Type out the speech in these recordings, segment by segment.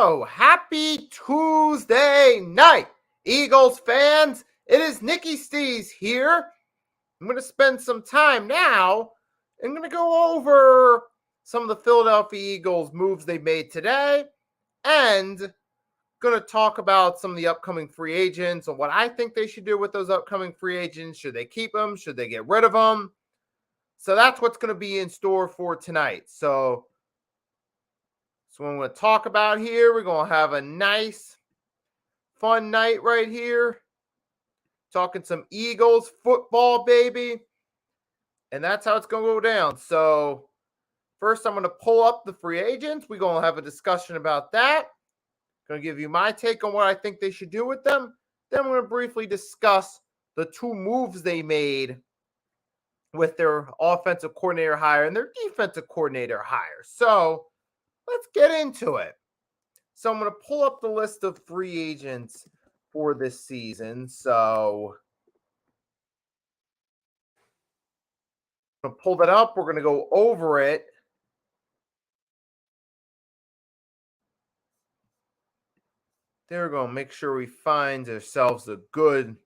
So, happy Tuesday night, Eagles fans. It is Nicky Stees here. I'm going to spend some time now. I'm going to go over some of the Philadelphia Eagles moves they made today and going to talk about some of the upcoming free agents and what I think they should do with those upcoming free agents. Should they keep them? Should they get rid of them? So that's what's going to be in store for tonight. So what I'm going to talk about here, we're going to have a nice, fun night right here. Talking some Eagles football, baby. And that's how it's going to go down. So first, I'm going to pull up the free agents. We're going to have a discussion about that. Going to give you my take on what I think they should do with them. Then we're going to briefly discuss the two moves they made with their offensive coordinator hire and their defensive coordinator hire. So let's get into it. So I'm going to pull up the list of free agents for this season. So I'm going to pull that up. We're going to go over it. There we go. Make sure we find ourselves a good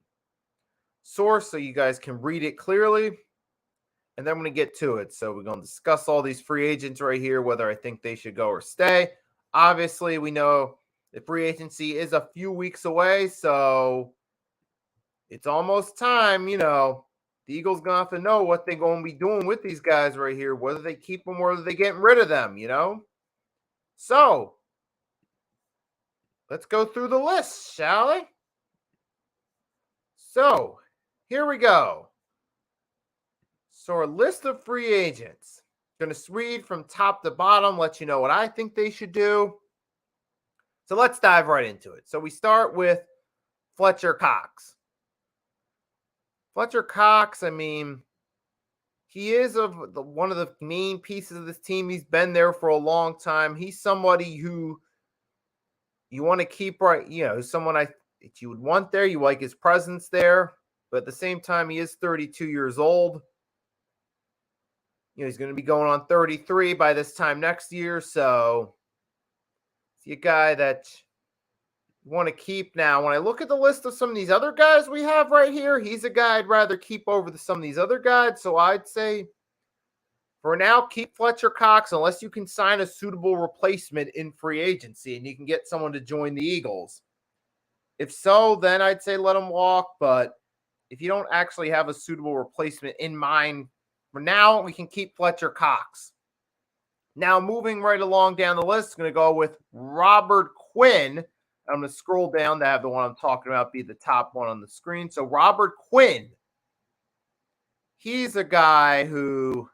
source so you guys can read it clearly. And then I'm going to get to it. So we're going to discuss all these free agents right here, whether I think they should go or stay. Obviously, we know the free agency is a few weeks away, so it's almost time, The Eagles going to have to know what they're going to be doing with these guys right here, whether they keep them or whether they're getting rid of them, So let's go through the list, shall we? So here we go. So our list of free agents. Going to read from top to bottom, let you know what I think they should do. So let's dive right into it. So we start with Fletcher Cox. Fletcher Cox, he is one of the main pieces of this team. He's been there for a long time. He's somebody who you want to keep someone that you would want there. You like his presence there. But at the same time, he is 32 years old. He's going to be going on 33 by this time next year. So he's a guy that you want to keep. Now, when I look at the list of some of these other guys we have right here, he's a guy I'd rather keep over some of these other guys. So I'd say for now, keep Fletcher Cox unless you can sign a suitable replacement in free agency and you can get someone to join the Eagles. If so, then I'd say let him walk. But if you don't actually have a suitable replacement in mind, for now, we can keep Fletcher Cox. Now, moving right along down the list, I'm going to go with Robert Quinn. I'm going to scroll down to have the one I'm talking about be the top one on the screen. So Robert Quinn, he's a guy who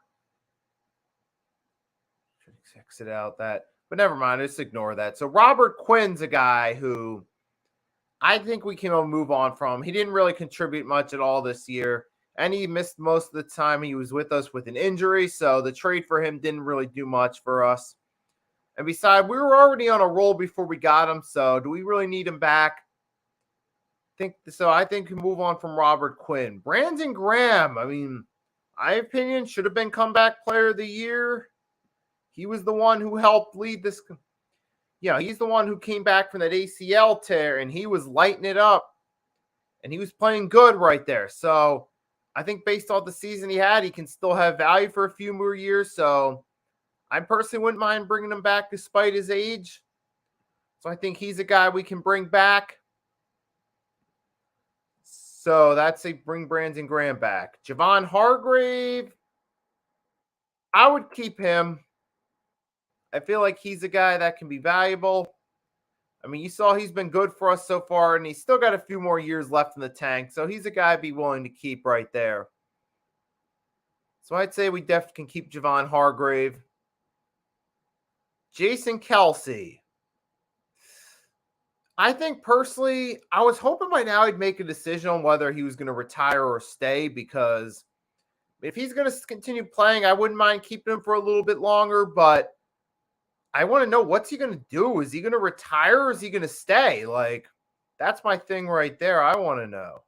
should exit out that, but never mind, just ignore that. So Robert Quinn's a guy who I think we can move on from. He didn't really contribute much at all this year, and he missed most of the time he was with us with an injury, so the trade for him didn't really do much for us. And besides, we were already on a roll before we got him, so do we really need him back? I think we move on from Robert Quinn. Brandon Graham, my opinion, should have been comeback player of the year. He was the one who helped lead this. He's the one who came back from that ACL tear, and he was lighting it up, and he was playing good right there. So I think based on the season he had, he can still have value for a few more years. So I personally wouldn't mind bringing him back despite his age. So I think he's a guy we can bring back. So that's bring Brandon Graham back. Javon Hargrave, I would keep him. I feel like he's a guy that can be valuable. You saw he's been good for us so far, and he's still got a few more years left in the tank. So he's a guy I'd be willing to keep right there. So I'd say we definitely can keep Javon Hargrave. Jason Kelsey. I think personally, I was hoping by now he'd make a decision on whether he was going to retire or stay, because if he's going to continue playing, I wouldn't mind keeping him for a little bit longer, but I want to know, what's he going to do? Is he going to retire or is he going to stay? That's my thing right there. I want to know.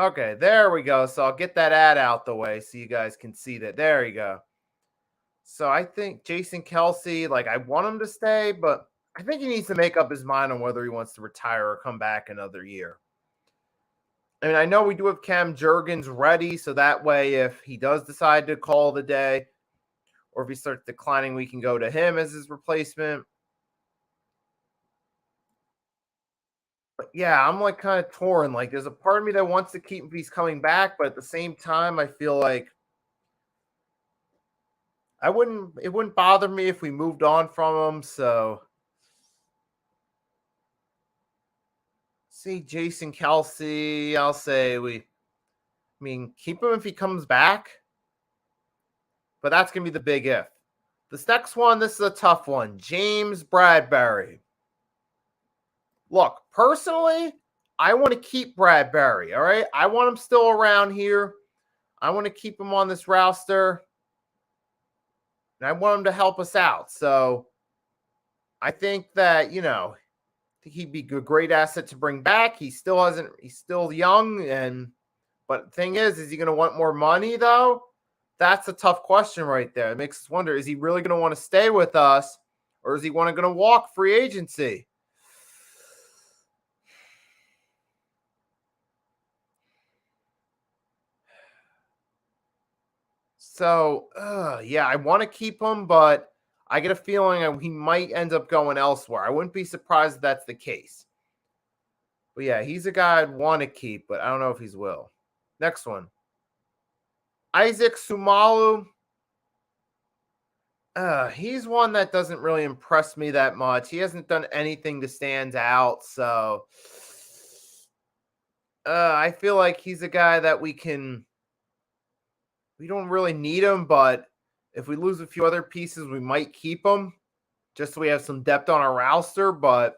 Okay, there we go. So I'll get that ad out the way so you guys can see that. There you go. So I think Jason Kelsey, like I want him to stay, but I think he needs to make up his mind on whether he wants to retire or come back another year. I mean, I know we do have Cam Jurgens ready, so that way if he does decide to call the day, or if he starts declining, we can go to him as his replacement. But yeah, I'm like kind of torn. Like there's a part of me that wants to keep if he's coming back, but at the same time, I feel like it wouldn't bother me if we moved on from him. So see Jason Kelsey, I'll say keep him if he comes back, but that's gonna be the big if. This next one, this is a tough one. James Bradbury. Look, personally, I want to keep Bradbury. All right. I want him still around here. I want to keep him on this roster. And I want him to help us out. So I think that, he'd be a great asset to bring back. He's still young. But the thing is he going to want more money though? That's a tough question right there. It makes us wonder, is he really going to want to stay with us or is he going to walk free agency? So, yeah, I want to keep him, but I get a feeling he might end up going elsewhere. I wouldn't be surprised if that's the case. But yeah, he's a guy I'd want to keep, but I don't know if he's will. Next one. Isaac Sumalu. He's one that doesn't really impress me that much. He hasn't done anything to stand out, so I feel like he's a guy that we don't really need him, but if we lose a few other pieces, we might keep him just so we have some depth on our roster, but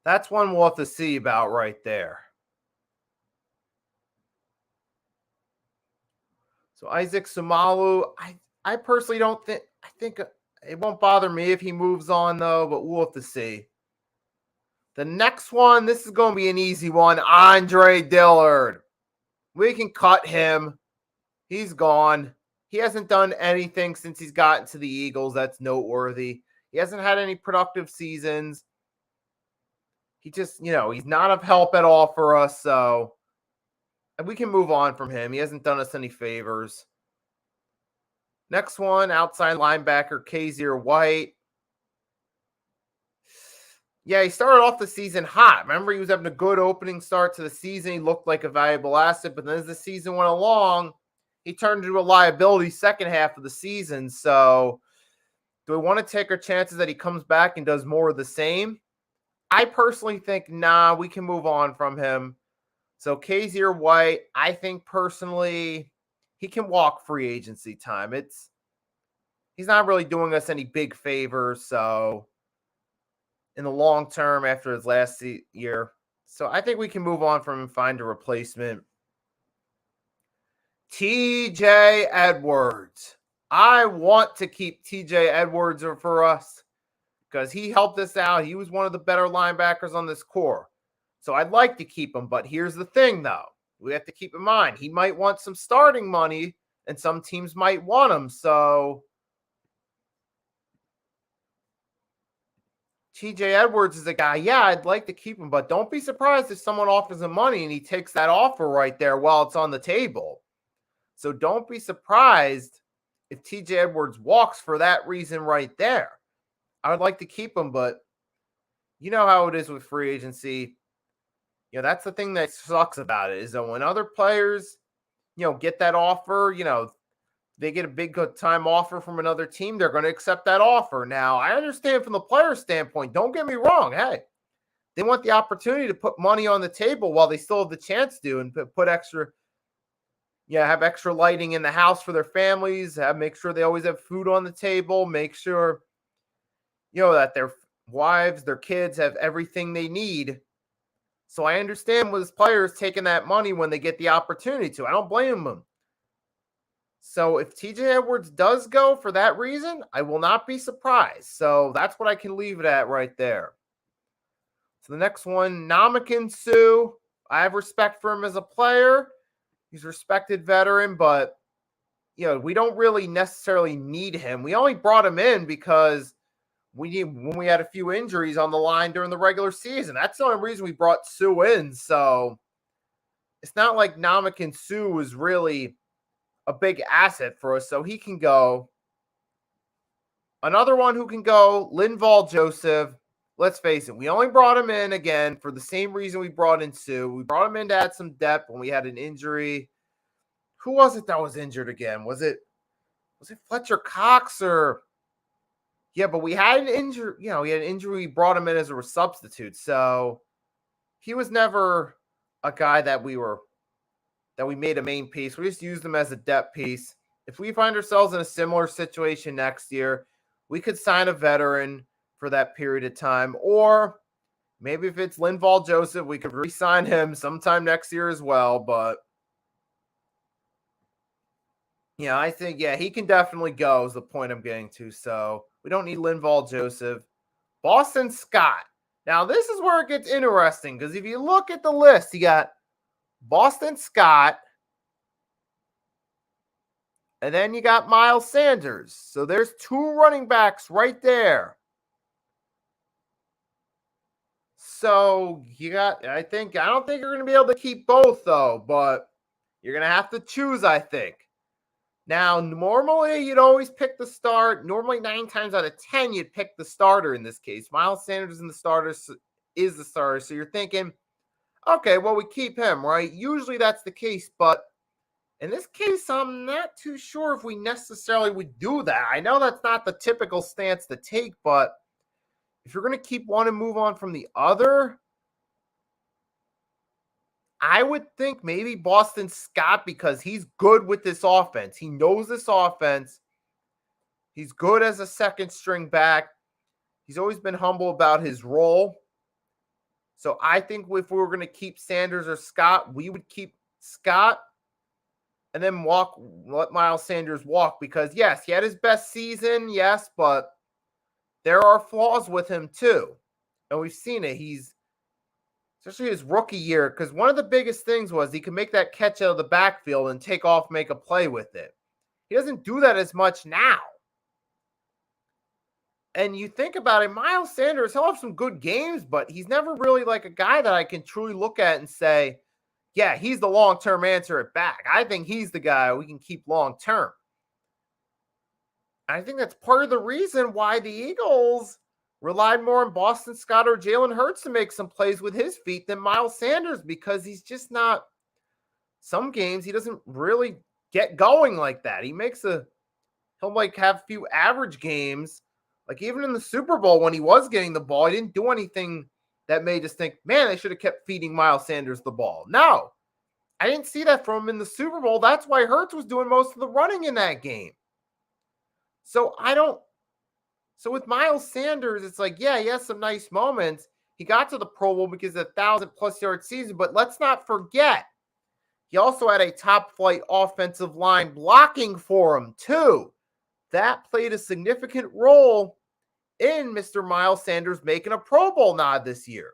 that's one we'll have to see about right there. So Isaac Sumalu, I personally don't think, I think it won't bother me if he moves on though, but we'll have to see. The next one, this is going to be an easy one. Andre Dillard. We can cut him. He's gone. He hasn't done anything since he's gotten to the Eagles that's noteworthy. He hasn't had any productive seasons. He just, he's not of help at all for us. So we can move on from him. He hasn't done us any favors. Next one, outside linebacker, Kazir White. Yeah, he started off the season hot. Remember, he was having a good opening start to the season. He looked like a valuable asset. But then as the season went along, he turned into a liability second half of the season. So do we want to take our chances that he comes back and does more of the same? I personally think, nah, we can move on from him. So Kazir White, I think personally, he can walk free agency time. He's not really doing us any big favors. So in the long term after his last year. So I think we can move on from him and find a replacement. TJ Edwards. I want to keep TJ Edwards for us because he helped us out. He was one of the better linebackers on this core. So I'd like to keep him. But here's the thing, though. We have to keep in mind, he might want some starting money and some teams might want him. So TJ Edwards is a guy, yeah, I'd like to keep him, but don't be surprised if someone offers him money and he takes that offer right there while it's on the table. So don't be surprised if TJ Edwards walks for that reason right there. I would like to keep him, but you know how it is with free agency. That's the thing that sucks about it is that when other players, get that offer, they get a big good time offer from another team, they're going to accept that offer. Now, I understand from the player standpoint, don't get me wrong. Hey, they want the opportunity to put money on the table while they still have the chance to and put extra, have extra lighting in the house for their families, make sure they always have food on the table, make sure, that their wives, their kids have everything they need. So I understand with players taking that money when they get the opportunity to. I don't blame them. So if TJ Edwards does go for that reason, I will not be surprised. So that's what I can leave it at right there. So the next one, Ndamukong Suh. I have respect for him as a player. He's a respected veteran, but we don't really necessarily need him. We only brought him in because when we had a few injuries on the line during the regular season. That's the only reason we brought Sue in. So it's not like Ndamukong Suh is really a big asset for us. So he can go. Another one who can go, Linval Joseph. Let's face it, we only brought him in again for the same reason we brought in Sue. We brought him in to add some depth when we had an injury. Who was it that was injured again? Was it Fletcher Cox or yeah, but we had an injury, we had an injury, we brought him in as a substitute. So he was never a guy that we made a main piece. We just used him as a depth piece. If we find ourselves in a similar situation next year, we could sign a veteran for that period of time. Or maybe if it's Linval Joseph, we could re-sign him sometime next year as well. But yeah, I think, he can definitely go is the point I'm getting to. So we don't need Linval Joseph. Boston Scott. Now, this is where it gets interesting because if you look at the list, you got Boston Scott, and then you got Miles Sanders. So there's two running backs right there. So I don't think you're going to be able to keep both though, but you're going to have to choose, I think. Now, normally you'd always pick the start. Normally 9 times out of 10, you'd pick the starter in this case. Miles Sanders is the starter. So you're thinking, okay, well, we keep him, right? Usually that's the case, but in this case, I'm not too sure if we necessarily would do that. I know that's not the typical stance to take, but if you're going to keep one and move on from the other, I would think maybe Boston Scott because he's good with this offense. He knows this offense. He's good as a second string back. He's always been humble about his role. So I think if we were going to keep Sanders or Scott, we would keep Scott and then let Miles Sanders walk because, yes, he had his best season, yes, but there are flaws with him too. And we've seen it. Especially his rookie year, because one of the biggest things was he could make that catch out of the backfield and take off, make a play with it. He doesn't do that as much now. And you think about it, Miles Sanders, he'll have some good games, but he's never really like a guy that I can truly look at and say, yeah, he's the long-term answer at back. I think he's the guy we can keep long-term. I think that's part of the reason why the Eagles relied more on Boston Scott or Jalen Hurts to make some plays with his feet than Miles Sanders because he's just not – some games he doesn't really get going like that. He'll have a few average games. Like even in the Super Bowl when he was getting the ball, he didn't do anything that made us think, man, they should have kept feeding Miles Sanders the ball. No, I didn't see that from him in the Super Bowl. That's why Hurts was doing most of the running in that game. So with Miles Sanders, it's like, yeah, he has some nice moments. He got to the Pro Bowl because of 1,000+ yard season, but let's not forget, he also had a top flight offensive line blocking for him too. That played a significant role in Mr. Miles Sanders making a Pro Bowl nod this year.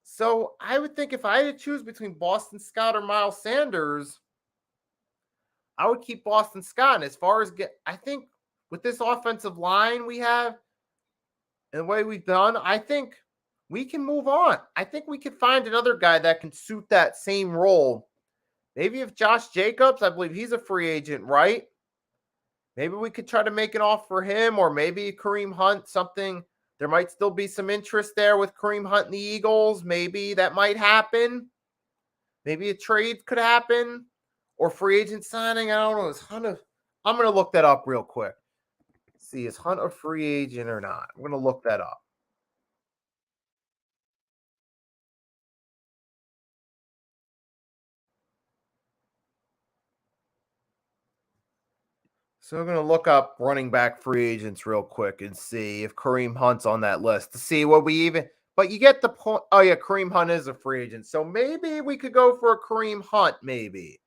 So I would think if I had to choose between Boston Scott or Miles Sanders, I would keep Boston Scott. And as far as I think with this offensive line we have and the way we've done, I think we can move on. I think we could find another guy that can suit that same role. Maybe if Josh Jacobs, I believe he's a free agent, right? Maybe we could try to make an offer for him, or maybe Kareem Hunt, something. There might still be some interest there with Kareem Hunt and the Eagles. Maybe that might happen. Maybe a trade could happen or free agent signing. I don't know. I'm going to look that up real quick. See, is Hunt a free agent or not? I'm going to look that up. So I'm going to look up running back free agents real quick and see if Kareem Hunt's on that list to see what we even – but you get the point. Oh, yeah, Kareem Hunt is a free agent. So maybe we could go for a Kareem Hunt maybe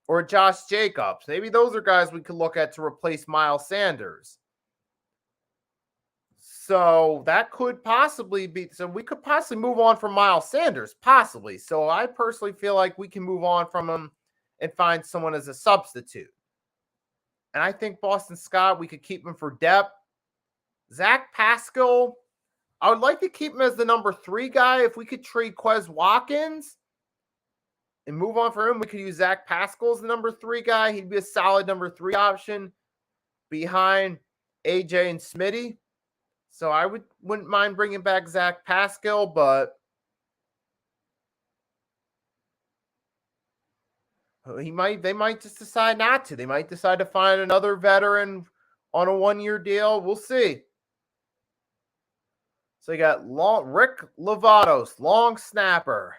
or Josh Jacobs. Maybe those are guys we could look at to replace Miles Sanders. So that could possibly be – so we could possibly move on from Miles Sanders, possibly. So I personally feel like we can move on from him and find someone as a substitute. And I think Boston Scott, we could keep him for depth. Zach Pascal, I would like to keep him as the number 3 guy. If we could trade Quez Watkins and move on for him, we could use Zach Pascal as the number 3 guy. He'd be a solid number 3 option behind AJ and Smitty. So I wouldn't mind bringing back Zach Pascal, but they might just decide not to. They might decide to find another veteran on a 1-year deal. We'll see. So you got Rick Lovatos, long snapper.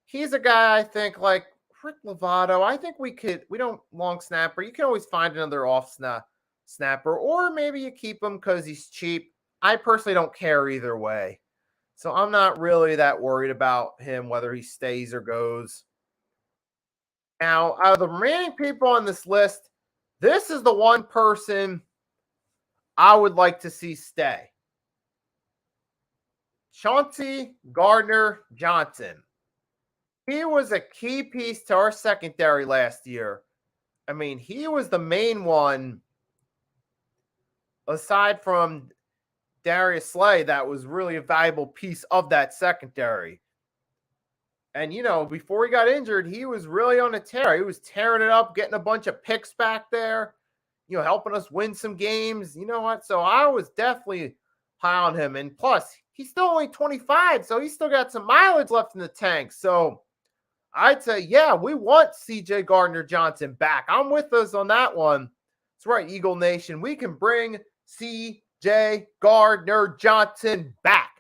He's a guy I think like Rick Lovato. I think we don't long snapper. You can always find another off snapper, or maybe you keep him because he's cheap. I personally don't care either way. So I'm not really that worried about him, whether he stays or goes. Now, out of the remaining people on this list, this is the one person I would like to see stay. Chauncey Gardner-Johnson. He was a key piece to our secondary last year. I mean, he was the main one, aside from Darius Slay, that was really a valuable piece of that secondary. And, before he got injured, he was really on a tear. He was tearing it up, getting a bunch of picks back there, helping us win some games. You know what? So I was definitely high on him. And plus, he's still only 25, so he's still got some mileage left in the tank. So I'd say, yeah, we want CJ Gardner-Johnson back. I'm with us on that one. That's right, Eagle Nation. We can bring CJ Gardner-Johnson back.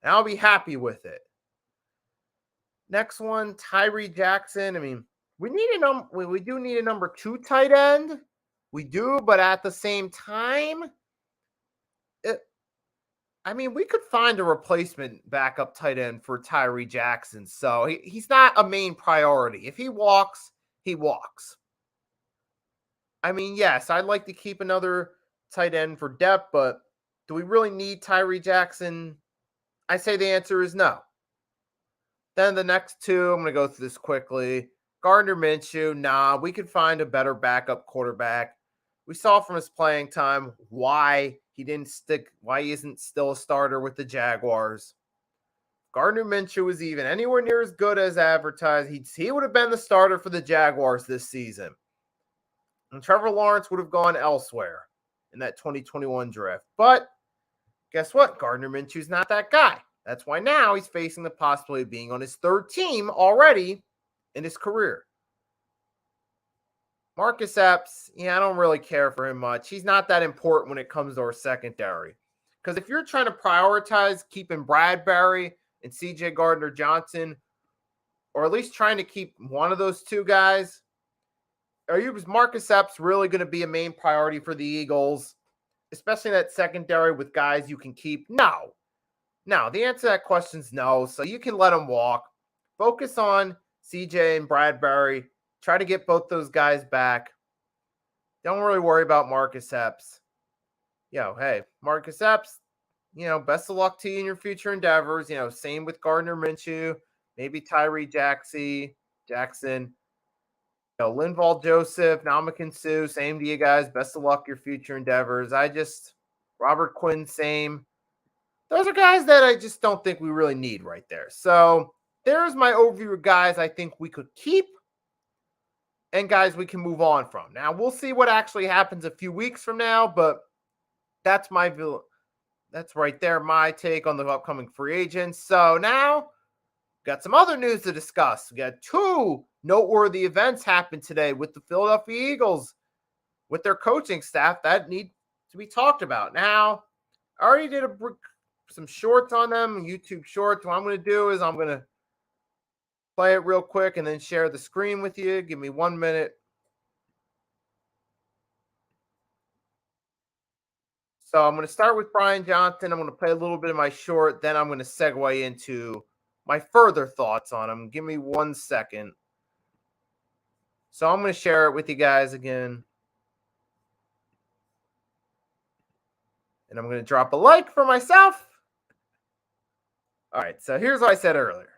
And I'll be happy with it. Next one, Tyree Jackson. I mean, we do need a number 2 tight end. We do, but at the same time, we could find a replacement backup tight end for Tyree Jackson. So he's not a main priority. If he walks, he walks. Yes, I'd like to keep another tight end for depth, but do we really need Tyree Jackson? I say the answer is no. Then the next 2, I'm going to go through this quickly. Gardner Minshew, nah, we could find a better backup quarterback. We saw from his playing time why he isn't still a starter with the Jaguars. Gardner Minshew was even anywhere near as good as advertised. He would have been the starter for the Jaguars this season. And Trevor Lawrence would have gone elsewhere in that 2021 draft. But guess what? Gardner Minshew's not that guy. That's why now he's facing the possibility of being on his 3rd team already in his career. Marcus Epps, I don't really care for him much. He's not that important when it comes to our secondary. Because if you're trying to prioritize keeping Bradbury and CJ Gardner-Johnson, or at least trying to keep one of those 2 guys, is Marcus Epps really going to be a main priority for the Eagles, especially that secondary with guys you can keep? No. The answer to that question is no. So you can let them walk. Focus on CJ and Bradbury. Try to get both those guys back. Don't really worry about Marcus Epps. Hey, Marcus Epps, best of luck to you in your future endeavors. Same with Gardner Minshew, maybe Tyree Jackson. Linval Joseph, Ndamukong Suh, same to you guys. Best of luck your future endeavors. Robert Quinn, same. Those are guys that I just don't think we really need right there. So there's my overview of guys I think we could keep and guys we can move on from. Now, we'll see what actually happens a few weeks from now, but that's my view. That's right there, my take on the upcoming free agents. So now, got some other news to discuss. We got 2 noteworthy events happen today with the Philadelphia Eagles, with their coaching staff that need to be talked about. Now, I already did some shorts on them, YouTube shorts. What I'm going to do is I'm going to play it real quick and then share the screen with you. Give me 1 minute. So I'm going to start with Brian Johnson. I'm going to play a little bit of my short. Then I'm going to segue into my further thoughts on him. Give me 1 second. So I'm going to share it with you guys again. And I'm going to drop a like for myself. All right, so here's what I said earlier.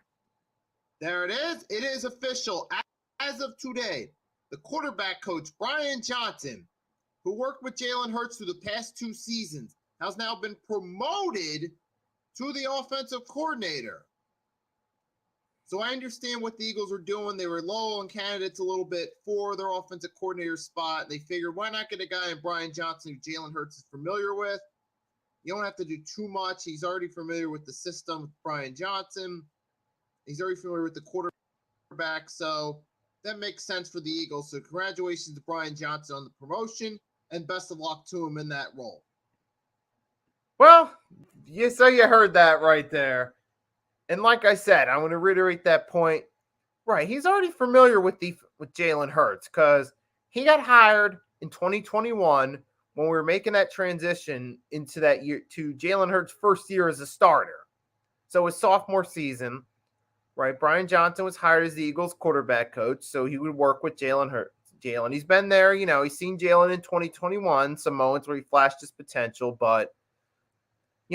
There it is. It is official. as of today, the quarterback coach, Brian Johnson, who worked with Jalen Hurts through the past 2 seasons, has now been promoted to the offensive coordinator. So I understand what the Eagles are doing. They were low on candidates a little bit for their offensive coordinator spot. They figured, why not get a guy in Brian Johnson who Jalen Hurts is familiar with? You don't have to do too much. He's already familiar with the system with Brian Johnson. He's already familiar with the quarterback. So that makes sense for the Eagles. So congratulations to Brian Johnson on the promotion, and best of luck to him in that role. Well, you heard that right there. And like I said, I want to reiterate that point. Right, he's already familiar with Jalen Hurts because he got hired in 2021 when we were making that transition into that year to Jalen Hurts' first year as a starter. So his sophomore season, right, Brian Johnson was hired as the Eagles quarterback coach, so he would work with Jalen Hurts. He's been there, he's seen Jalen in 2021, some moments where he flashed his potential, but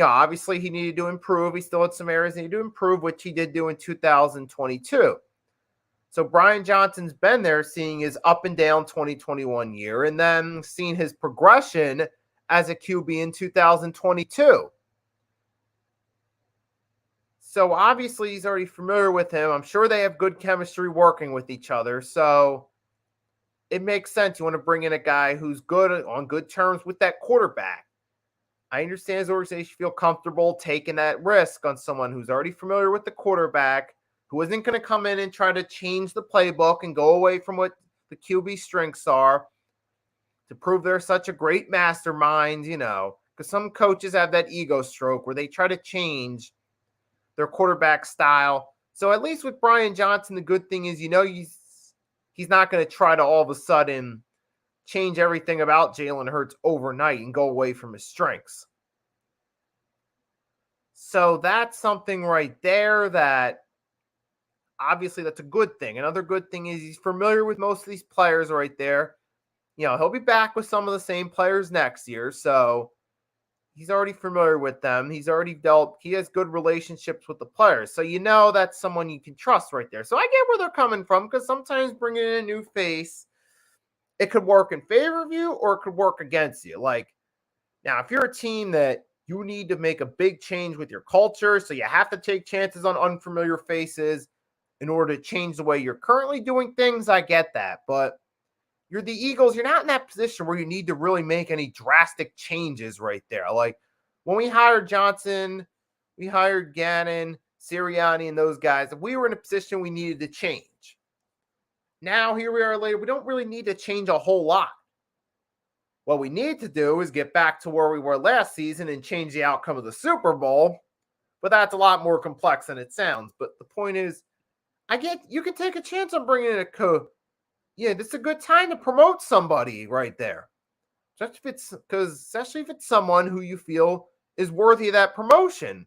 obviously he needed to improve. He still had some areas he needed to improve, which he did do in 2022. So Brian Johnson's been there seeing his up and down 2021 year and then seeing his progression as a QB in 2022. So obviously he's already familiar with him. I'm sure they have good chemistry working with each other. So it makes sense. You want to bring in a guy who's good on good terms with that quarterback. I understand his organization feel comfortable taking that risk on someone who's already familiar with the quarterback, who isn't going to come in and try to change the playbook and go away from what the QB strengths are to prove they're such a great mastermind, because some coaches have that ego stroke where they try to change their quarterback style. So at least with Brian Johnson, the good thing is, he's not going to try to all of a sudden change everything about Jalen Hurts overnight and go away from his strengths. So that's something right there that obviously that's a good thing. Another good thing is he's familiar with most of these players right there. He'll be back with some of the same players next year. So he's already familiar with them. He has good relationships with the players. So that's someone you can trust right there. So I get where they're coming from, because sometimes bringing in a new face, it could work in favor of you or it could work against you. Like, now, if you're a team that you need to make a big change with your culture, so you have to take chances on unfamiliar faces in order to change the way you're currently doing things, I get that. But you're the Eagles. You're not in that position where you need to really make any drastic changes right there. Like, when we hired Johnson, we hired Gannon, Sirianni, and those guys, we were in a position we needed to change. Now, here we are later. We don't really need to change a whole lot. What we need to do is get back to where we were last season and change the outcome of the Super Bowl. But that's a lot more complex than it sounds. But the point is, you can take a chance on bringing in a coach. Yeah, this is a good time to promote somebody right there. Especially if it's someone who you feel is worthy of that promotion.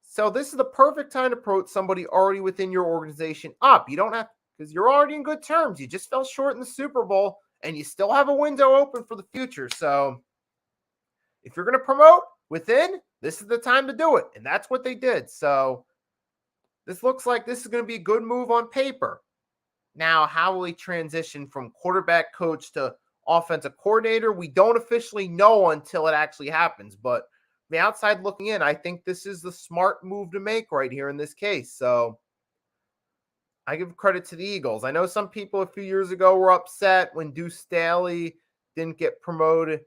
So this is the perfect time to promote somebody already within your organization up. You don't have, because you're already in good terms. You just fell short in the Super Bowl, and you still have a window open for the future. So if you're going to promote within, this is the time to do it. And that's what they did. So this looks like this is going to be a good move on paper. Now, how will he transition from quarterback coach to offensive coordinator? We don't officially know until it actually happens. But the outside looking in, I think this is the smart move to make right here in this case. So I give credit to the Eagles. I know some people a few years ago were upset when Deuce Staley didn't get promoted.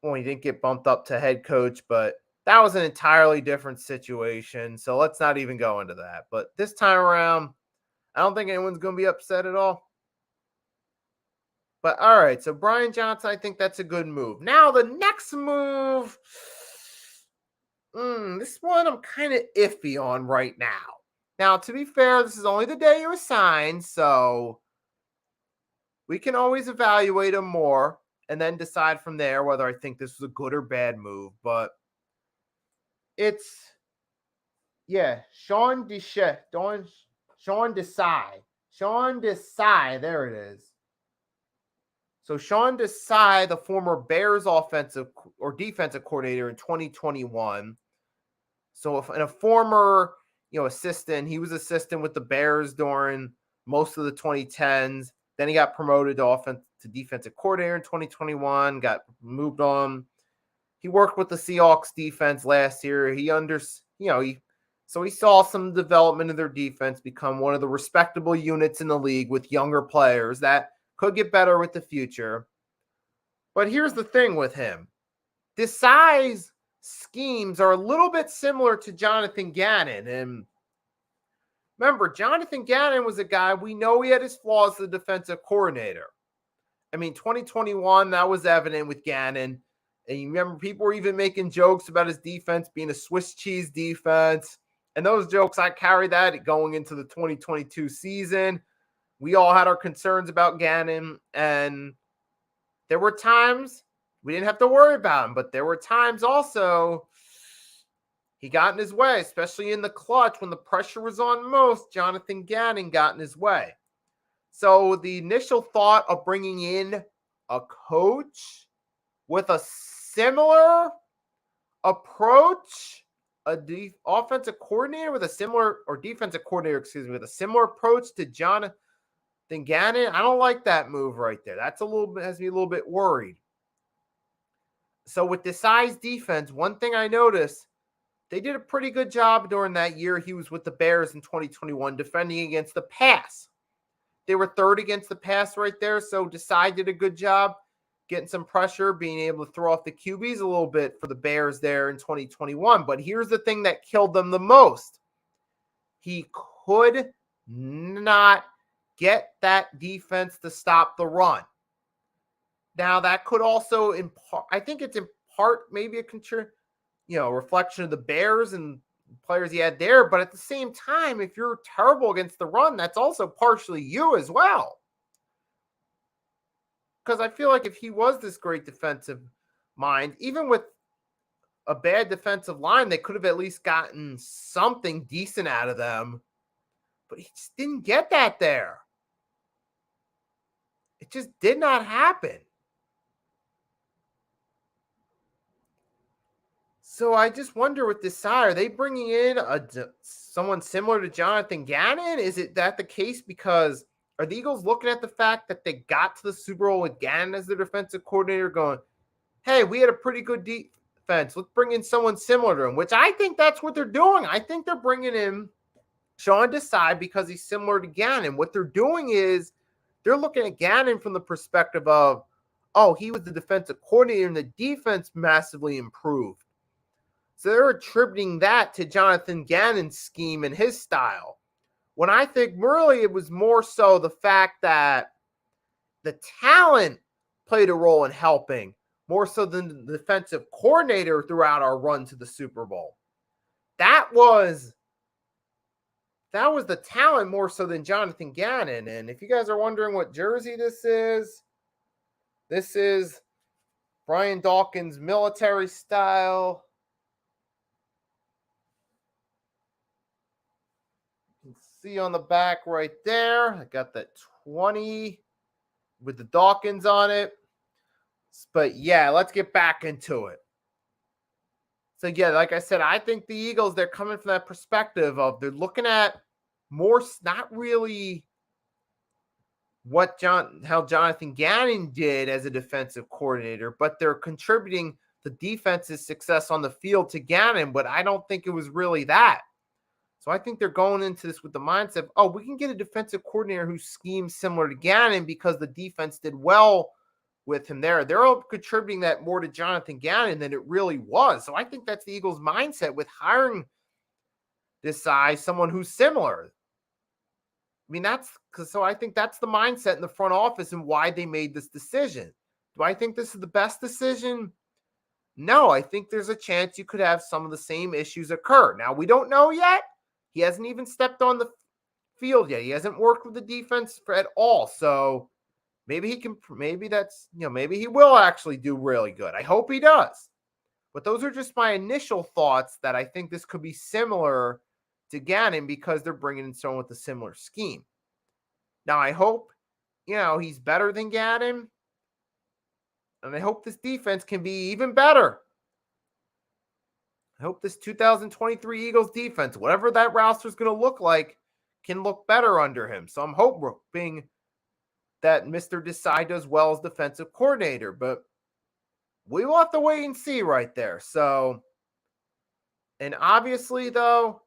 Well, he didn't get bumped up to head coach, but that was an entirely different situation. So let's not even go into that. But this time around, I don't think anyone's going to be upset at all. But all right, so Brian Johnson, I think that's a good move. Now the next move, this one I'm kind of iffy on right now. Now, to be fair, this is only the day he was signed, so we can always evaluate him more and then decide from there whether I think this was a good or bad move. But it's, Sean Desai. Sean Desai, there it is. So Sean Desai, the former Bears offensive or defensive coordinator in 2021. So and a former assistant. He was assistant with the Bears during most of the 2010s. Then he got promoted to defensive coordinator in 2021, got moved on. He worked with the Seahawks defense last year. He saw some development of their defense become one of the respectable units in the league with younger players that could get better with the future. But here's the thing with him. Desai's schemes are a little bit similar to Jonathan Gannon. And remember, Jonathan Gannon was a guy, we know he had his flaws as the defensive coordinator. I mean, 2021, that was evident with Gannon. And you remember people were even making jokes about his defense being a Swiss cheese defense. And those jokes, I carried that going into the 2022 season. We all had our concerns about Gannon. And there were times we didn't have to worry about him. But there were times also he got in his way, especially in the clutch when the pressure was on most. Jonathan Gannon got in his way. So the initial thought of bringing in a coach with a similar approach, offensive coordinator with a similar, or defensive coordinator, with a similar approach to Jonathan Gannon, I don't like that move right there. That's has me a little bit worried. So with Desai's defense, one thing I noticed, they did a pretty good job during that year he was with the Bears in 2021 defending against the pass. They were third against the pass right there, so Desai did a good job getting some pressure, being able to throw off the QBs a little bit for the Bears there in 2021. But here's the thing that killed them the most. He could not get that defense to stop the run. Now, that could also, I think it's in part maybe a reflection of the Bears and players he had there. But at the same time, if you're terrible against the run, that's also partially you as well. Because I feel like if he was this great defensive mind, even with a bad defensive line, they could have at least gotten something decent out of them. But he just didn't get that there. It just did not happen. So I just wonder with Desai, are they bringing in someone similar to Jonathan Gannon? Is it that the case because are the Eagles looking at the fact that they got to the Super Bowl with Gannon as their defensive coordinator going, hey, we had a pretty good defense. Let's bring in someone similar to him, which I think that's what they're doing. I think they're bringing in Sean Desai because he's similar to Gannon. What they're doing is they're looking at Gannon from the perspective of, oh, he was the defensive coordinator and the defense massively improved. So they're attributing that to Jonathan Gannon's scheme and his style. When I think really it was more so the fact that the talent played a role in helping more so than the defensive coordinator throughout our run to the Super Bowl. That was the talent more so than Jonathan Gannon. And if you guys are wondering what jersey this is Brian Dawkins' military style. You can see on the back right there, I got that 20 with the Dawkins on it. But yeah, let's get back into it. So yeah, like I said, I think the Eagles, they're coming from that perspective of they're looking at more, not really how Jonathan Gannon did as a defensive coordinator, but they're contributing the defense's success on the field to Gannon, but I don't think it was really that. So I think they're going into this with the mindset of, oh, we can get a defensive coordinator who schemes similar to Gannon because the defense did well with him there. They're all contributing that more to Jonathan Gannon than it really was. So I think that's the Eagles' mindset with hiring Desai, someone who's similar. I mean, so I think that's the mindset in the front office and why they made this decision. Do I think this is the best decision? No, I think there's a chance you could have some of the same issues occur. Now, we don't know yet. He hasn't even stepped on the field yet. He hasn't worked with the defense at all. So maybe maybe he will actually do really good. I hope he does. But those are just my initial thoughts that I think this could be similar to Gannon because they're bringing in someone with a similar scheme. Now, I hope, he's better than Gannon. And I hope this defense can be even better. I hope this 2023 Eagles defense, whatever that roster is going to look like, can look better under him. So I'm hoping that Mr. Desai does well as defensive coordinator, but we will have to wait and see right there. So, and obviously, though,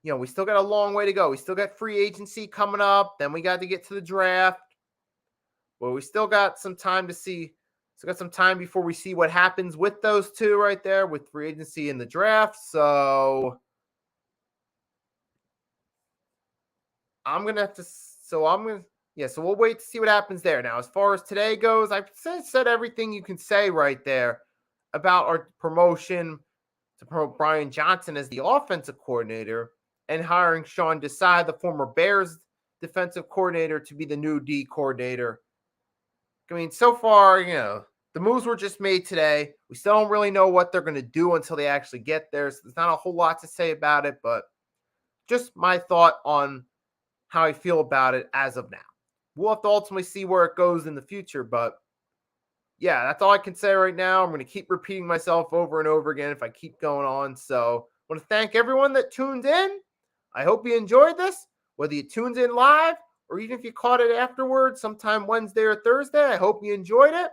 we still got a long way to go. We still got free agency coming up. Then we got to get to the draft. Well, we still got some time to see. Still got some time before we see what happens with those two right there with free agency and the draft. So I'm going to have to. So I'm going to. Yeah, so we'll wait to see what happens there. Now, as far as today goes, I've said everything you can say right there about our promotion to promote Brian Johnson as the offensive coordinator and hiring Sean Desai, the former Bears defensive coordinator, to be the new D coordinator. I mean, so far, the moves were just made today. We still don't really know what they're going to do until they actually get there. So there's not a whole lot to say about it, but just my thought on how I feel about it as of now. We'll have to ultimately see where it goes in the future, but yeah, that's all I can say right now. I'm going to keep repeating myself over and over again if I keep going on. So I want to thank everyone that tuned in. I hope you enjoyed this, whether you tuned in live or even if you caught it afterwards, sometime Wednesday or Thursday. I hope you enjoyed it.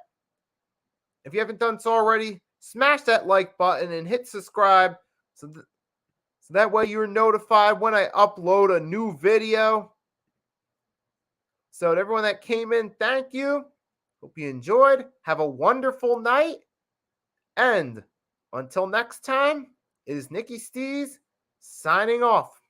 If you haven't done so already, smash that like button and hit subscribe so that way you're notified when I upload a new video. So to everyone that came in, thank you. Hope you enjoyed. Have a wonderful night. And until next time, it is Nicky Stees signing off.